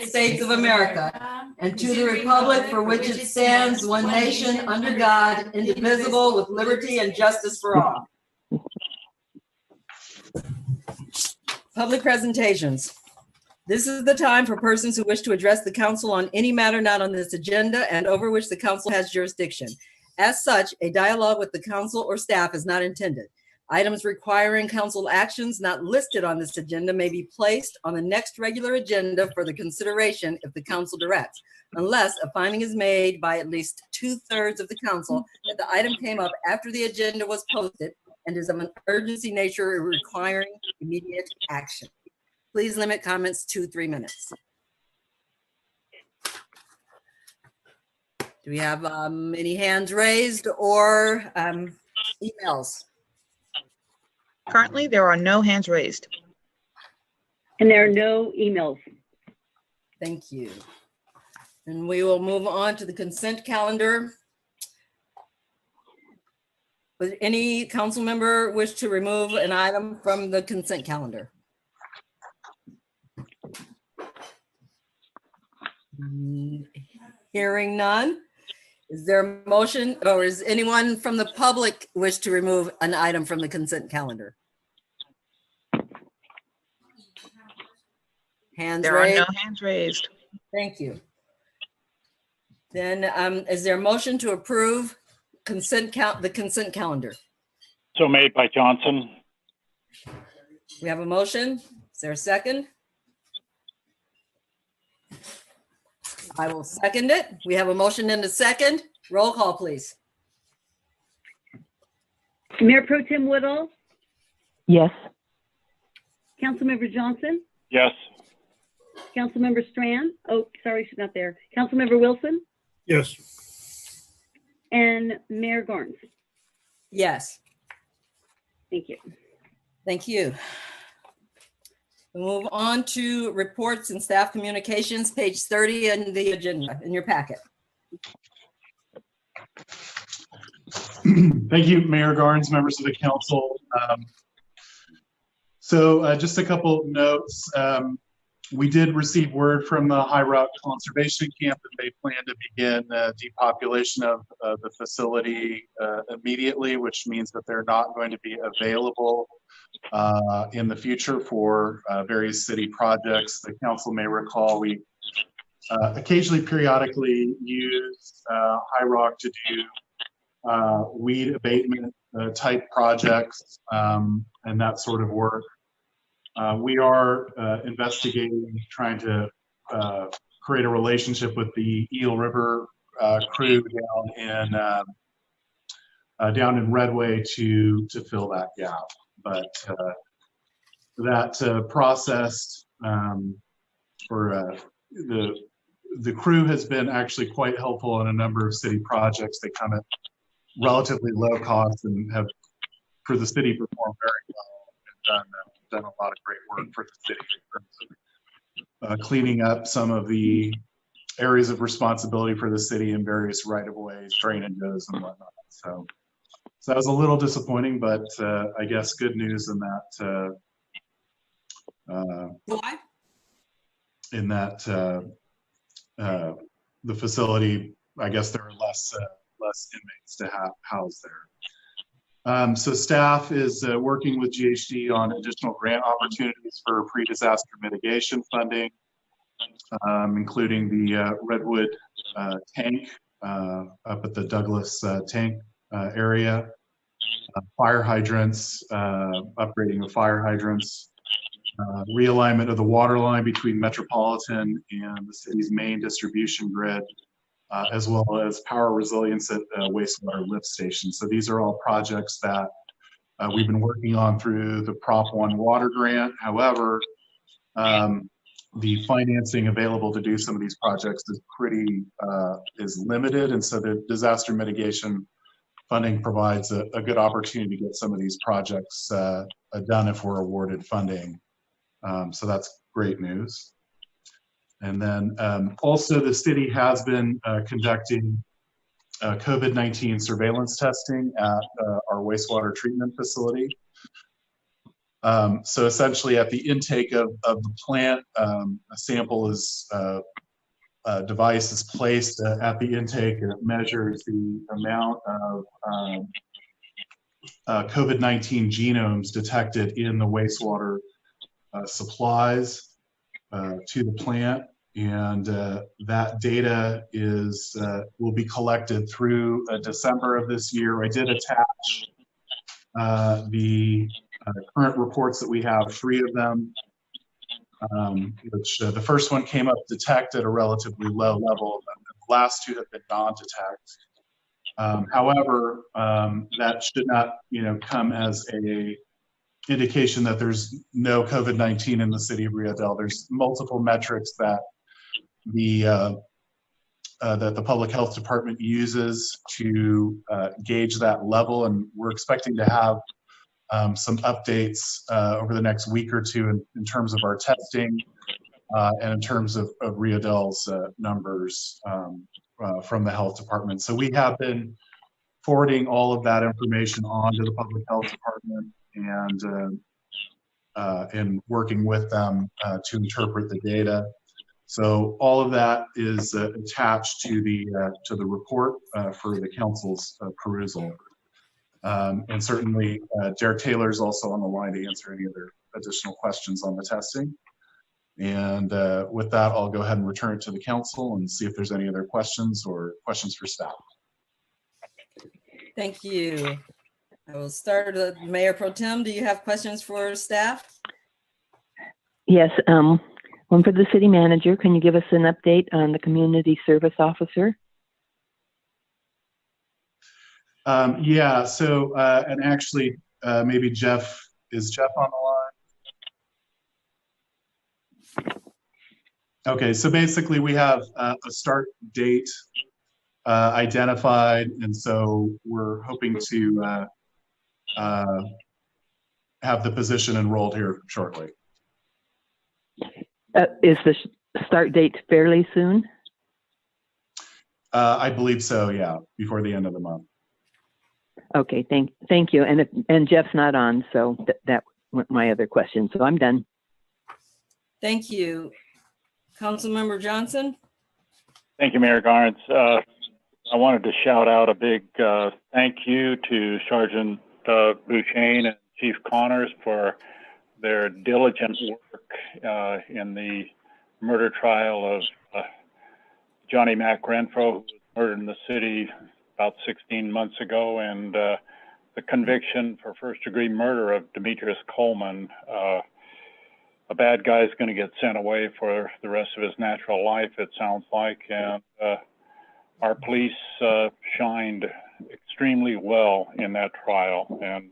States of America, and to the republic for which it stands, one nation, under God, indivisible, with liberty and justice for all. Public presentations. This is the time for persons who wish to address the council on any matter not on this agenda and over which the council has jurisdiction. As such, a dialogue with the council or staff is not intended. Items requiring council actions not listed on this agenda may be placed on the next regular agenda for the consideration if the council directs, unless a finding is made by at least 2/3 of the council that the item came up after the agenda was posted and is of an urgency nature requiring immediate action. Please limit comments to 3 minutes. Do we have any hands raised or emails? Currently, there are no hands raised. And there are no emails. Thank you. And we will move on to the consent calendar. Would any council member wish to remove an item from the consent calendar? Hearing none. Is there a motion, or is anyone from the public wish to remove an item from the consent calendar? Hands There are raised. no hands raised. Thank you. Then is there a motion to approve the consent calendar? So made by Johnson. We have a motion. Is there a second? I will second it. We have a motion and a second. Roll call, please. Mayor Pro Tem Woodall, Yes. Councilmember Johnson, Yes. Councilmember Strand. Oh, sorry, she's not there. Councilmember Wilson Yes. and Mayor Garnes. Yes. Thank you. Thank you. We'll move on to reports and staff communications, page 30 in the agenda, in your packet. Thank you, Mayor Garnes, members of the council. Just a couple notes. We did receive word from the High Rock Conservation Camp that they plan to begin depopulation of the facility immediately, which means that they're not going to be available in the future for various city projects. The council may recall we occasionally, periodically use High Rock to do weed abatement type projects and that sort of work. We are investigating, trying to create a relationship with the Eel River crew down in Redway to fill that gap. But that process for the crew has been actually quite helpful in a number of city projects. They come at relatively low cost and have, for the city, performed very well and done a lot of great work for the city in terms of cleaning up some of the areas of responsibility for the city in various right-of-ways, drainages, and whatnot. So that was a little disappointing, but I guess good news in that the facility, I guess there are less inmates to house there. So staff is working with GHD on additional grant opportunities for pre-disaster mitigation funding, including the Redwood tank up at the Douglas tank area, fire hydrants, upgrading of fire hydrants, realignment of the water line between Metropolitan and the city's main distribution grid, as well as power resilience at wastewater lift stations. So these are all projects that we've been working on through the Prop 1 water grant. However, the financing available to do some of these projects is limited, and so the disaster mitigation funding provides a good opportunity to get some of these projects done if we're awarded funding. So that's great news. And then also the city has been conducting COVID-19 surveillance testing at our wastewater treatment facility. So essentially at the intake of the plant, a sample is, a device is placed at the intake and it measures the amount of COVID-19 genomes detected in the wastewater supplies to the plant. And that data is will be collected through December of this year. I did attach the current reports that we have, 3 of them, which the first one came up detect at a relatively low level. The last 2 have been non-detect. However, that should not, come as a indication that there's no COVID-19 in the city of Rio Dell. There's multiple metrics that the public health department uses to gauge that level, and we're expecting to have some updates over the next week or 2 in terms of our testing and in terms of Rio Dell's numbers from the health department. So we have been forwarding all of that information on to the public health department and working with them to interpret the data. So all of that is attached to the report for the council's perusal. And certainly Derek Taylor is also on the line to answer any other additional questions on the testing. And with that, I'll go ahead and return it to the council and see if there's any other questions or questions for staff. Thank you. I will start with Mayor Pro Tem. Do you have questions for staff? Yes, one for the city manager. Can you give us an update on the community service officer? Yeah, so, and actually, maybe is Jeff on the line? Okay, so basically we have a start date identified, and so we're hoping to have the position enrolled here shortly. Is the start date fairly soon? I believe so, yeah, before the end of the month. Okay, thank you. And Jeff's not on, so that went my other question. So I'm done. Thank you. Councilmember Johnson? Thank you, Mayor Garnes. I wanted to shout out a big thank you to Sergeant Bouchain and Chief Connors for their diligent work in the murder trial of Johnny Mac Renfro, who was murdered in the city about 16 months ago, and the conviction for first-degree murder of Demetrius Coleman. A bad guy is going to get sent away for the rest of his natural life, it sounds like, and our police shined extremely well in that trial, and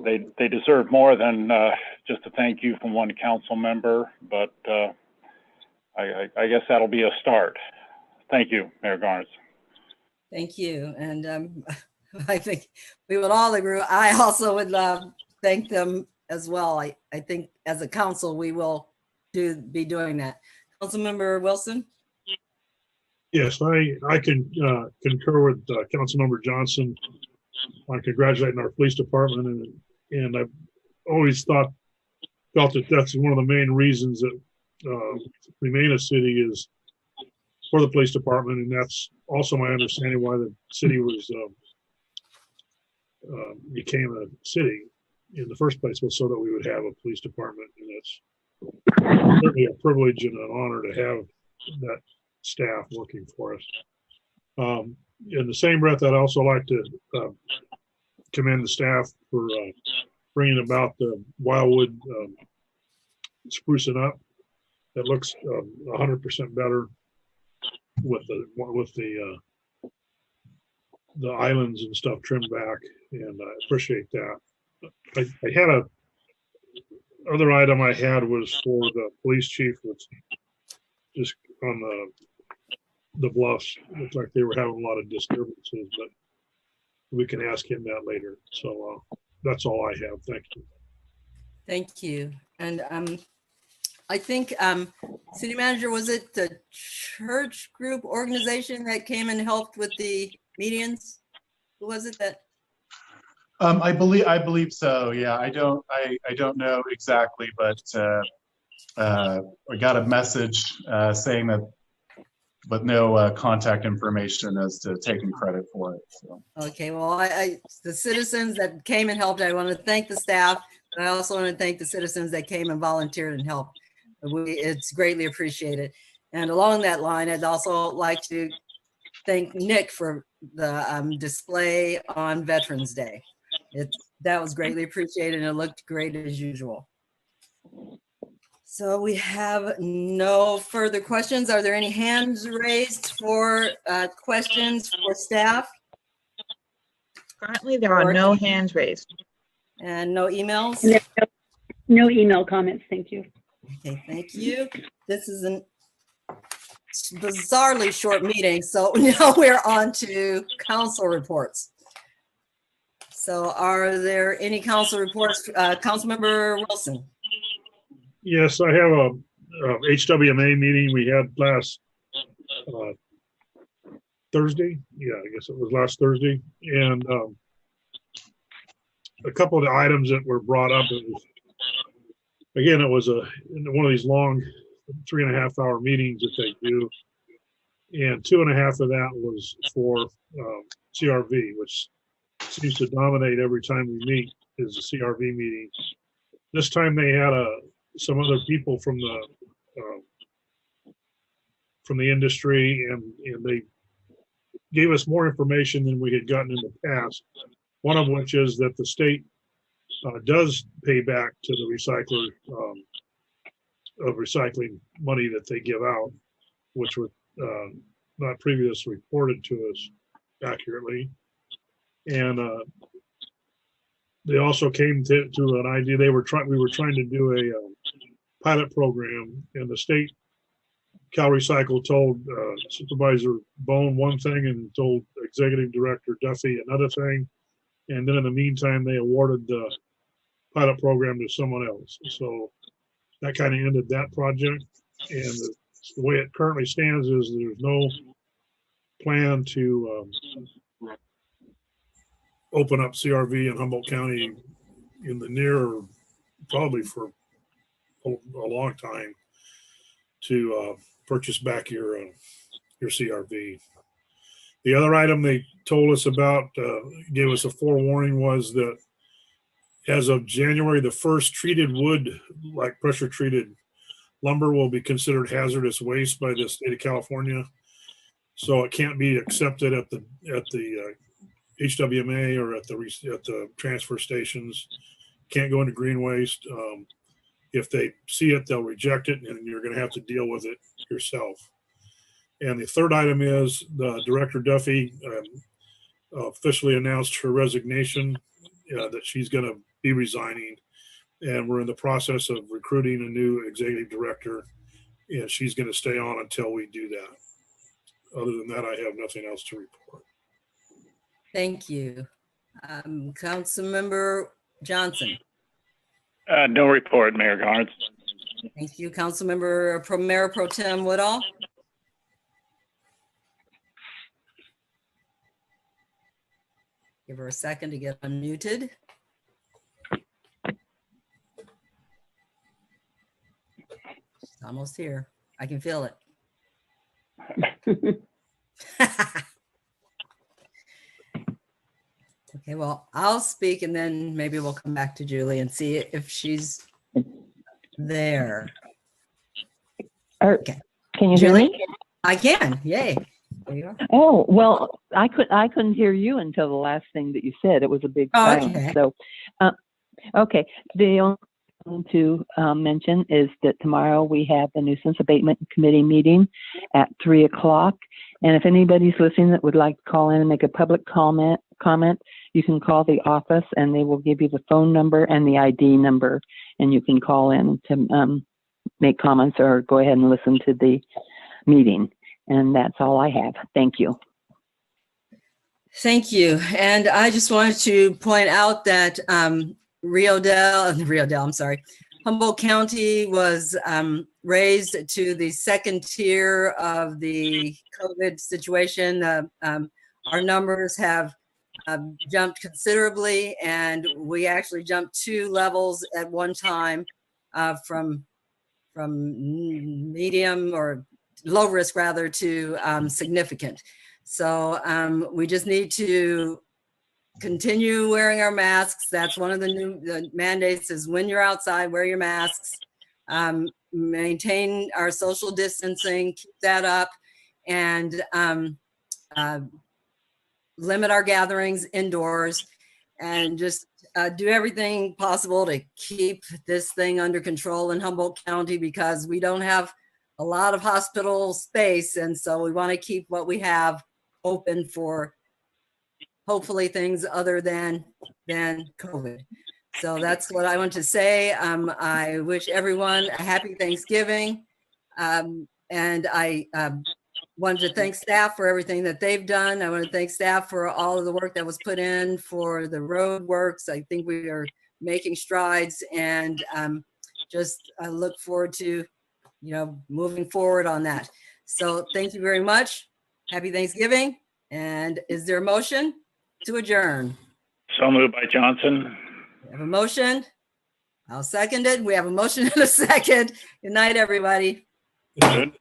they deserve more than just a thank you from one council member, but I guess that'll be a start. Thank you, Mayor Garnes. Thank you. And I think we would all agree. I also would thank them as well. I think as a council, we will be doing that. Councilmember Wilson? Yes, I can concur with Councilmember Johnson on congratulating our police department, and I've always felt that that's one of the main reasons that remain a city is for the police department, and that's also my understanding why the city was became a city in the first place, was so that we would have a police department, and it's certainly a privilege and an honor to have that staff working for us. In the same breath, I'd also like to commend the staff for bringing about the Wildwood sprucing up. It looks 100% better with the islands and stuff trimmed back, and I appreciate that. I had other item I had was for the police chief, was just on the bluffs. It looked like they were having a lot of disturbances, but we can ask him that later. So that's all I have. Thank you. Thank you. And I think city manager, was it the church group organization that came and helped with the medians? Who was it that? I believe so. Yeah, I don't know exactly, but I got a message saying that, but no contact information as to taking credit for it. So. Okay, well, the citizens that came and helped, I want to thank the staff. But I also want to thank the citizens that came and volunteered and helped. It's greatly appreciated. And along that line, I'd also like to thank Nick for the display on Veterans Day. That was greatly appreciated and it looked great as usual. So we have no further questions. Are there any hands raised for questions for staff? Currently, there are no hands raised. And no emails? No email comments, thank you. Okay, thank you. This is a bizarrely short meeting, so now we're on to council reports. So are there any council reports? Councilmember Wilson? Yes, I have a HWMA meeting we had last Thursday. Yeah, I guess it was last Thursday. And a couple of the items that were brought up, it was one of these long 3.5 hour meetings that they do. And 2.5 of that was for CRV, which seems to dominate every time we meet is a CRV meeting. This time they had some other people from the industry, and they gave us more information than we had gotten in the past. One of which is that the state does pay back to the recycler of recycling money that they give out, which was not previously reported to us accurately. And they also came to an idea. We were trying to do a pilot program, and the state Cal Recycle told Supervisor Bone one thing and told Executive Director Duffy another thing. And then in the meantime, they awarded the pilot program to someone else. So that kind of ended that project. And the way it currently stands is there's no plan to open up CRV in Humboldt County in the near, probably for a long time, to purchase back your CRV. The other item they told us about, gave us a forewarning, was that as of January the 1st, treated wood, like pressure treated lumber, will be considered hazardous waste by the state of California. So it can't be accepted at the HWMA or at the transfer stations. Can't go into green waste. If they see it, they'll reject it, and you're going to have to deal with it yourself. And the third item is the Director Duffy officially announced her resignation, that she's going to be resigning. And we're in the process of recruiting a new executive director, and she's going to stay on until we do that. Other than that, I have nothing else to report. Thank you. Councilmember Johnson? No report, Mayor Garnes. Thank you. Councilmember Mayor Pro Tem Woodall? Give her a second to get unmuted. She's almost here. I can feel it. Okay, well, I'll speak and then maybe we'll come back to Julie and see if she's there. Okay. Can you hear Julie? me? I can. Yay. There you are. Oh, well, I couldn't hear you until the last thing that you said. It was a big silence. Okay. So, okay. The only thing to mention is that tomorrow we have the Nuisance Abatement Committee meeting at 3:00. And if anybody's listening that would like to call in and make a public comment, you can call the office and they will give you the phone number and the ID number, and you can call in to make comments or go ahead and listen to the meeting. And that's all I have. Thank you. Thank you. And I just wanted to point out that Humboldt County was raised to the second tier of the COVID situation. Our numbers have jumped considerably, and we actually jumped 2 levels at one time from medium or low risk rather to significant. So we just need to continue wearing our masks. That's one of the mandates is when you're outside, wear your masks, maintain our social distancing, keep that up, and limit our gatherings indoors, and just do everything possible to keep this thing under control in Humboldt County, because we don't have a lot of hospital space. And so we want to keep what we have open for hopefully things other than COVID. So that's what I want to say. I wish everyone a happy Thanksgiving. And I wanted to thank staff for everything that they've done. I want to thank staff for all of the work that was put in for the road works. I think we are making strides, and I look forward to, moving forward on that. So thank you very much. Happy Thanksgiving. And is there a motion to adjourn? So moved by Johnson. We have a motion. I'll second it. We have a motion and a second. Good night, everybody. Good.